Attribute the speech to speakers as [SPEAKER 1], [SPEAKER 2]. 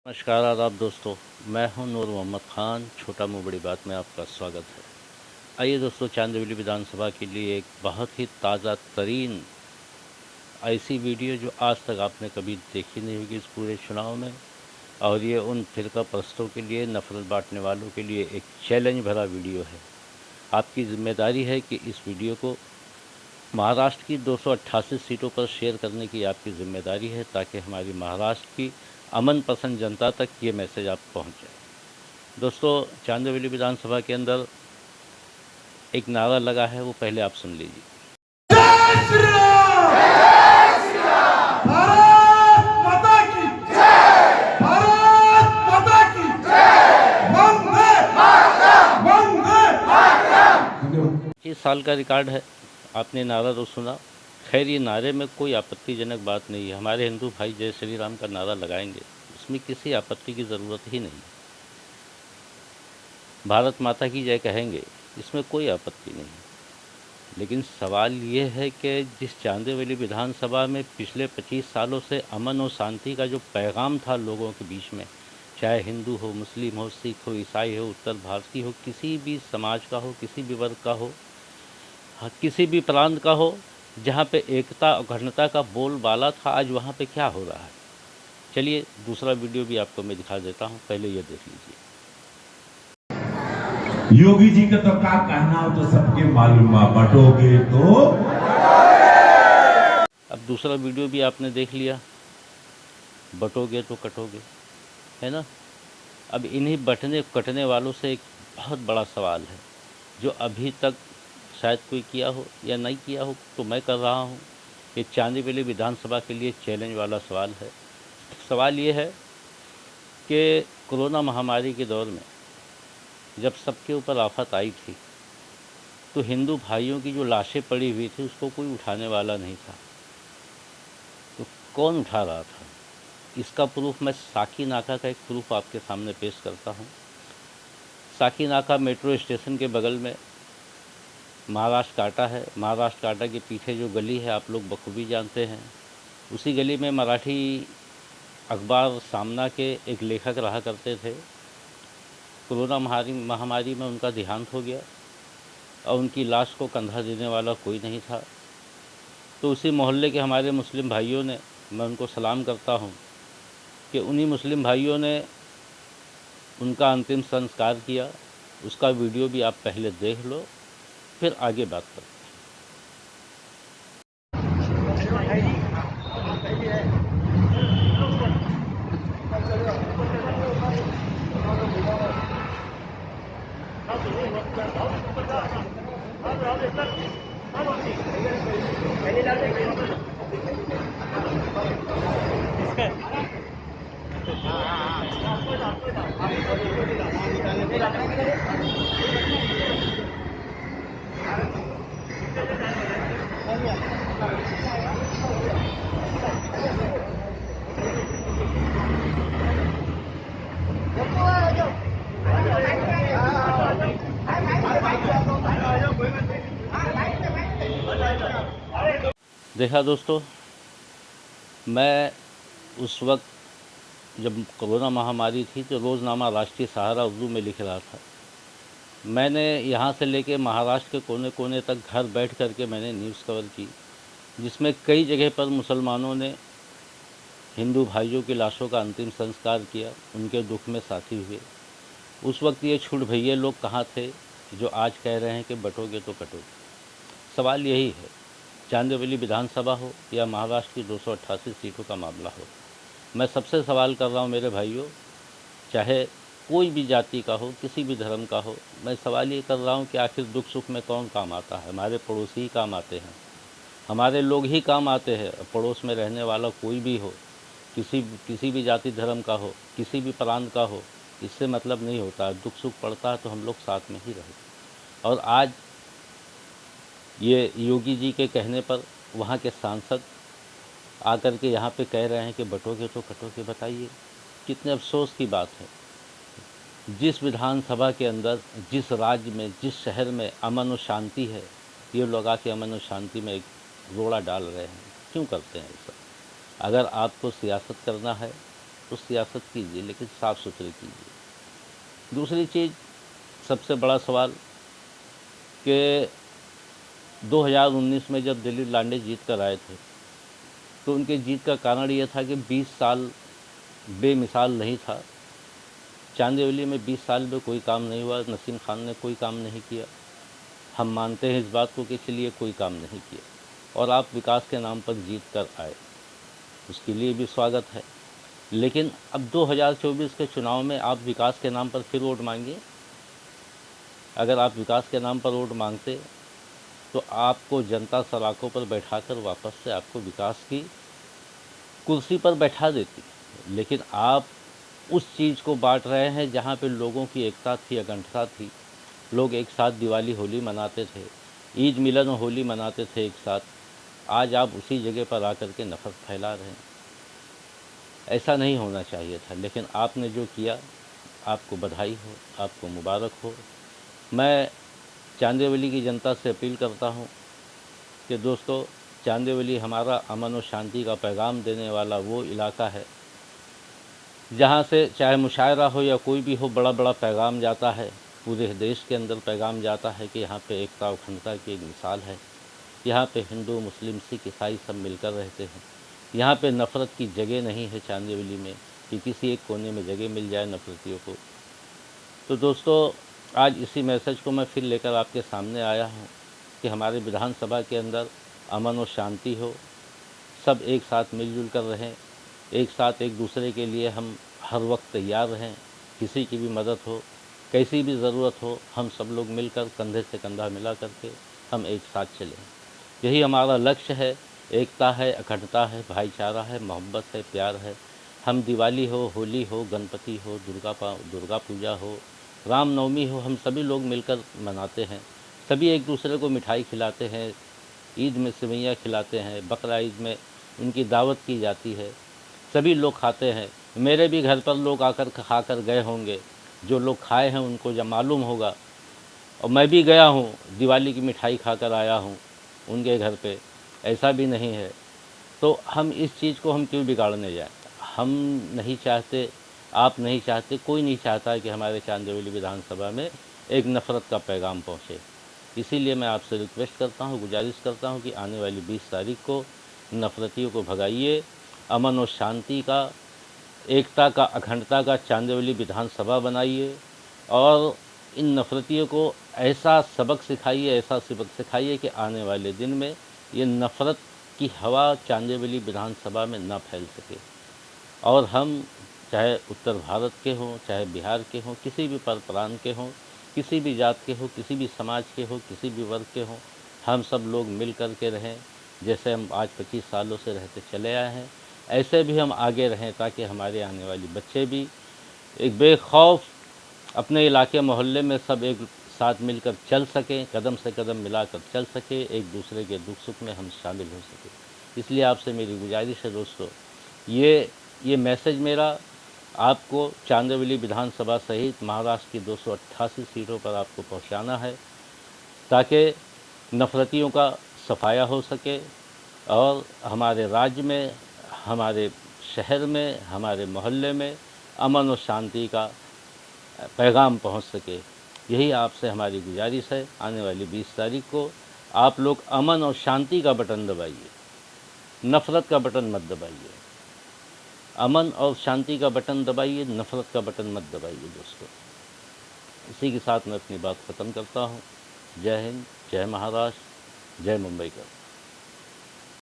[SPEAKER 1] नमस्कार आदाब दोस्तों। मैं हूं नूर मोहम्मद ख़ान। छोटा मुँह बड़ी बात में आपका स्वागत है। आइए दोस्तों, चांदबिली विधानसभा के लिए एक बहुत ही ताज़ा तरीन ऐसी वीडियो जो आज तक आपने कभी देखी नहीं होगी इस पूरे चुनाव में, और ये उन फिरका परस्तों के लिए, नफरत बांटने वालों के लिए एक चैलेंज भरा वीडियो है। आपकी जिम्मेदारी है कि इस वीडियो को महाराष्ट्र की 288 सीटों पर शेयर करने की आपकी जिम्मेदारी है, ताकि हमारी महाराष्ट्र की अमन पसंद जनता तक ये मैसेज आप पहुँच जाए। दोस्तों, चांदबिली विधानसभा के अंदर एक नारा लगा है, वो पहले आप सुन लीजिए।
[SPEAKER 2] जय श्री राम! भारत माता की जय! भारत माता की जय! वंदे मातरम! वंदे मातरम!
[SPEAKER 1] 25 साल का रिकॉर्ड है। आपने नारा तो सुना। खैर, ये नारे में कोई आपत्तिजनक बात नहीं है। हमारे हिंदू भाई जय श्री राम का नारा लगाएंगे, उसमें किसी आपत्ति की ज़रूरत ही नहीं। भारत माता की जय कहेंगे, इसमें कोई आपत्ति नहीं। लेकिन सवाल ये है कि जिस चांदबिली विधानसभा में पिछले 25 सालों से अमन और शांति का जो पैगाम था लोगों के बीच में, चाहे हिंदू हो, मुस्लिम हो, सिख हो, ईसाई हो, उत्तर भारतीय हो, किसी भी समाज का हो, किसी भी वर्ग का हो, किसी भी प्रांत का हो, जहाँ पे एकता और अखंडता का बोलबाला था, आज वहाँ पे क्या हो रहा है। चलिए दूसरा वीडियो भी आपको मैं दिखा देता हूँ, पहले ये देख लीजिए।
[SPEAKER 3] योगी जी का तो क्या कहना हो तो सबके मालूम है, बटोगे तो।
[SPEAKER 1] अब दूसरा वीडियो भी आपने देख लिया, बटोगे तो कटोगे, है ना। अब इन्हीं बटने कटने वालों से एक बहुत बड़ा सवाल है, जो अभी तक शायद कोई किया हो या नहीं किया हो, तो मैं कर रहा हूँ। ये चांदबिली विधानसभा के लिए चैलेंज वाला सवाल है। सवाल ये है कि कोरोना महामारी के दौर में जब सबके ऊपर आफत आई थी, तो हिंदू भाइयों की जो लाशें पड़ी हुई थी उसको कोई उठाने वाला नहीं था। तो कौन उठा रहा था? इसका प्रूफ मैं साकीनाका का एक प्रूफ आपके सामने पेश करता हूँ। साकीनाका मेट्रो स्टेशन के बगल में महाराष्ट्र काटा है। महाराष्ट्र काटा के पीछे जो गली है आप लोग बखूबी जानते हैं। उसी गली में मराठी अखबार सामना के एक लेखक रहा करते थे। कोरोना महामारी में उनका देहांत हो गया और उनकी लाश को कंधा देने वाला कोई नहीं था। तो उसी मोहल्ले के हमारे मुस्लिम भाइयों ने, मैं उनको सलाम करता हूँ कि उन्हीं मुस्लिम भाइयों ने उनका अंतिम संस्कार किया। उसका वीडियो भी आप पहले देख लो, फिर आगे बात करते हैं। देखा दोस्तों, मैं उस वक्त जब कोरोना महामारी थी तो रोज़नामा राष्ट्रीय सहारा उर्दू में लिख रहा था। मैंने यहाँ से लेके महाराष्ट्र के कोने कोने तक घर बैठ कर के मैंने न्यूज़ कवर की, जिसमें कई जगह पर मुसलमानों ने हिंदू भाइयों की लाशों का अंतिम संस्कार किया, उनके दुख में साथी हुए। उस वक्त ये छूट भैया लोग कहाँ थे जो आज कह रहे हैं कि बटोगे तो कटोगे। सवाल यही है, चांदबिली विधानसभा हो या महाराष्ट्र की 288 सीटों का मामला हो, मैं सबसे सवाल कर रहा हूँ मेरे भाइयों, चाहे कोई भी जाति का हो, किसी भी धर्म का हो, मैं सवाल ये कर रहा हूँ कि आखिर दुख सुख में कौन काम आता है? हमारे पड़ोसी ही काम आते हैं, हमारे लोग ही काम आते हैं। पड़ोस में रहने वाला कोई भी हो, किसी भी जाति धर्म का हो, किसी भी प्रांत का हो, इससे मतलब नहीं होता। दुख सुख पड़ता है तो हम लोग साथ में ही रहे। और आज ये योगी जी के कहने पर वहाँ के सांसद आकर के यहाँ पे कह रहे हैं कि बटोगे तो कटोगे। बताइए कितने अफसोस की बात है। जिस विधानसभा के अंदर, जिस राज्य में, जिस शहर में अमन और शांति है, ये लोग आके अमन और शांति में एक रोड़ा डाल रहे हैं। क्यों करते हैं ऐसा? अगर आपको सियासत करना है तो सियासत कीजिए, लेकिन साफ़ सुथरी कीजिए। दूसरी चीज़, सबसे बड़ा सवाल कि 2019 में जब दिलीप लांडे जीत कर आए थे, तो उनके जीत का कारण ये था कि 20 साल बेमिसाल नहीं था। चांदीवली में 20 साल में कोई काम नहीं हुआ, नसीम खान ने कोई काम नहीं किया। हम मानते हैं इस बात को कि चलिए कोई काम नहीं किया, और आप विकास के नाम पर जीत कर आए, उसके लिए भी स्वागत है। लेकिन अब 2024 के चुनाव में आप विकास के नाम पर फिर वोट मांगिए। अगर आप विकास के नाम पर वोट मांगते तो आपको जनता सलाखों पर बैठाकर वापस से आपको विकास की कुर्सी पर बैठा देती। लेकिन आप उस चीज़ को बांट रहे हैं जहाँ पे लोगों की एकता थी, अखंडता थी। लोग एक साथ दिवाली होली मनाते थे, ईद मिलन होली मनाते थे एक साथ। आज आप उसी जगह पर आकर के नफ़रत फैला रहे हैं। ऐसा नहीं होना चाहिए था, लेकिन आपने जो किया, आपको बधाई हो, आपको मुबारक हो। मैं चांदीवली की जनता से अपील करता हूँ कि दोस्तों, चांदीवली हमारा अमन और शांति का पैगाम देने वाला वो इलाका है जहाँ से चाहे मुशायरा हो या कोई भी हो, बड़ा बड़ा पैगाम जाता है। पूरे देश के अंदर पैगाम जाता है कि यहाँ पे एकता और अखंडता की एक मिसाल है। यहाँ पे हिंदू, मुस्लिम, सिख, ईसाई सब मिलकर रहते हैं। यहाँ पे नफ़रत की जगह नहीं है चांदीवली में कि किसी एक कोने में जगह मिल जाए नफ़रतियों को। तो दोस्तों, आज इसी मैसेज को मैं फिर लेकर आपके सामने आया हूँ कि हमारे विधानसभा के अंदर अमन और शांति हो, सब एक साथ मिलजुल कर रहें, एक साथ एक दूसरे के लिए हम हर वक्त तैयार रहें। किसी की भी मदद हो, कैसी भी ज़रूरत हो, हम सब लोग मिलकर कंधे से कंधा मिला करके हम एक साथ चलें। यही हमारा लक्ष्य है। एकता है, अखंडता है, भाईचारा है, मोहब्बत है, प्यार है। हम दिवाली हो, होली हो, गणपति हो, दुर्गा पूजा हो, रामनवमी हो, हम सभी लोग मिलकर मनाते हैं। सभी एक दूसरे को मिठाई खिलाते हैं, ईद में सेवइयाँ खिलाते हैं, बकरा ईद में उनकी दावत की जाती है, सभी लोग खाते हैं। मेरे भी घर पर लोग आकर खा कर गए होंगे, जो लोग खाए हैं उनको जब मालूम होगा। और मैं भी गया हूँ, दिवाली की मिठाई खाकर आया हूँ उनके घर पे, ऐसा भी नहीं है। तो हम इस चीज़ को हम क्यों बिगाड़ने जाएं? हम नहीं चाहते, आप नहीं चाहते, कोई नहीं चाहता कि हमारे चांदीवली विधानसभा में एक नफ़रत का पैगाम पहुँचे। इसीलिए मैं आपसे रिक्वेस्ट करता हूँ, गुजारिश करता हूँ कि आने वाली 20 तारीख को नफ़रतियों को भगाइए, अमन और शांति का, एकता का, अखंडता का चांदीवली विधानसभा बनाइए, और इन नफ़रतियों को ऐसा सबक सिखाइए, ऐसा सबक सिखाइए कि आने वाले दिन में ये नफ़रत की हवा चांदीवली विधानसभा में न फैल सके। और हम चाहे उत्तर भारत के हों, चाहे बिहार के हों, किसी भी प्रांत के हों, किसी भी जात के हों, किसी भी समाज के हों, किसी भी वर्ग के हों, हम सब लोग मिल कर के रहें। जैसे हम आज 25 सालों से रहते चले आए हैं, ऐसे भी हम आगे रहें, ताकि हमारे आने वाली बच्चे भी एक बेखौफ अपने इलाके मोहल्ले में सब एक साथ मिलकर चल सकें, कदम से कदम मिलाकर चल सकें, एक दूसरे के दुख सुख में हम शामिल हो सकें। इसलिए आपसे मेरी गुजारिश है दोस्तों, ये मैसेज मेरा आपको चांदीवली विधानसभा सहित महाराष्ट्र की 288 सीटों पर आपको पहुंचाना है, ताकि नफ़रतियों का सफाया हो सके और हमारे राज्य में, हमारे शहर में, हमारे मोहल्ले में अमन और शांति का पैगाम पहुंच सके। यही आपसे हमारी गुजारिश है। आने वाली 20 तारीख को आप लोग अमन और शांति का बटन दबाइए, नफ़रत का बटन मत दबाइए। अमन और शांति का बटन दबाइए, नफ़रत का बटन मत दबाइए दोस्तों। इसी के साथ मैं अपनी बात ख़त्म करता हूँ। जय हिंद, जय महाराष्ट्र, जय मुंबई का।